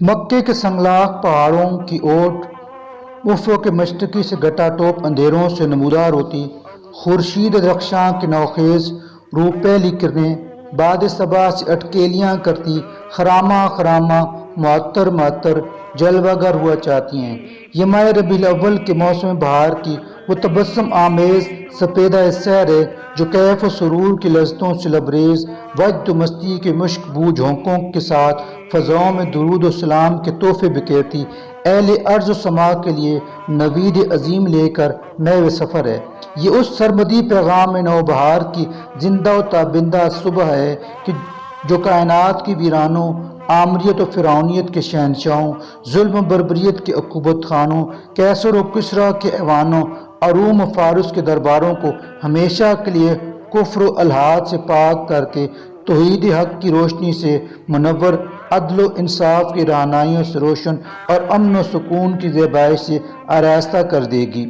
مکے کے سنگلاخ پہاڑوں کی اوٹ افق مشرقی سے گٹا ٹوپ اندھیروں سے نمودار ہوتی، خورشید رخشاں کے نوخیز روح پہلی کرنیں باد صبا سے اٹکیلیاں کرتی، خرامہ خرامہ معطر معطر جلوہ گر ہوا چاہتی ہیں۔ یہ ماہ ربیع الاول کے موسم بہار کی وہ تبسم آمیز سپیدہ سحر ہے جو کیف و سرور کی لذتوں سے لبریز، وجد و مستی کے مشک بو جھونکوں کے ساتھ فضاؤں میں درود و سلام کے تحفے بکھیرتی، اہل ارض و سما کے لیے نوید عظیم لے کر محو سفر ہے۔ یہ اس سرمدی پیغام نوبہار کی زندہ و تابندہ صبح ہے کہ جو کائنات کی ویرانوں، آمریت و فرعونیت کے شہنشاہوں، ظلم و بربریت کے عقوبت خانوں، کیسر و کسریٰ کے ایوانوں اور روم و فارس کے درباروں کو ہمیشہ کے لیے کفر و الحاد سے پاک کر کے توحید حق کی روشنی سے منور، عدل و انصاف کی رہنائیوں سے روشن اور امن و سکون کی زیبائش سے آراستہ کر دے گی۔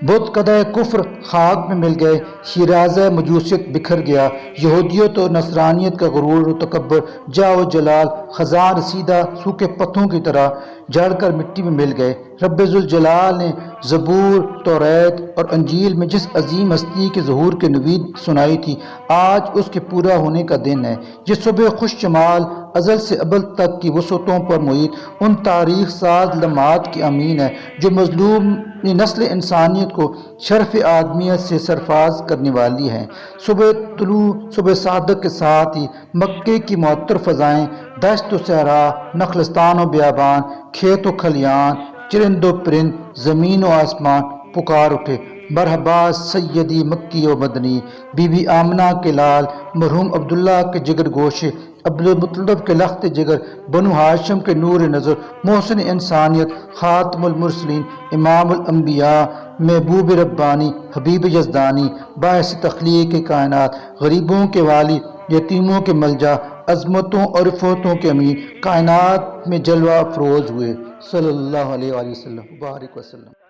بت کدہ کفر خاک میں مل گئے، شیرازہ مجوسیت بکھر گیا، یہودیت و نصرانیت کا غرور و تکبر، جاہ و جلال خزاں رسیدہ سوکھے پتوں کی طرح جھڑ کر مٹی میں مل گئے۔ رب ذوالجلال نے زبور، توریت اور انجیل میں جس عظیم ہستی کے ظہور کی نوید سنائی تھی، آج اس کے پورا ہونے کا دن ہے۔ یہ صبح خوش جمال ازل سے ابد تک کی وسعتوں پر محیط ان تاریخ ساز لمحات کی امین ہے جو مظلوم نسل انسانیت کو شرف آدمیت سے سرفراز کرنے والی ہیں۔ صبح طلوع، صبح صادق کے ساتھ ہی مکے کی معطر فضائیں، دشت و صحرا، نخلستان و بیابان، کھیت و کھلیان، چرند و پرند، زمین و آسمان پکار اٹھے، مرحبا سیدی مکی و مدنی، بی بی آمنہ کے لال، مرحوم عبداللہ کے جگر گوشے، عبدالمطلب کے لخت جگر، بنو ہاشم کے نور نظر، محسن انسانیت، خاتم المرسلین، امام الانبیاء، محبوب ربانی، حبیب یزدانی، باعث تخلیق کائنات، غریبوں کے والی، یتیموں کے ملجا، عظمتوں اور رفعتوں کے امین، کائنات میں جلوہ افروز ہوئے، صلی اللہ علیہ وآلہ وسلم، بارک وسلم۔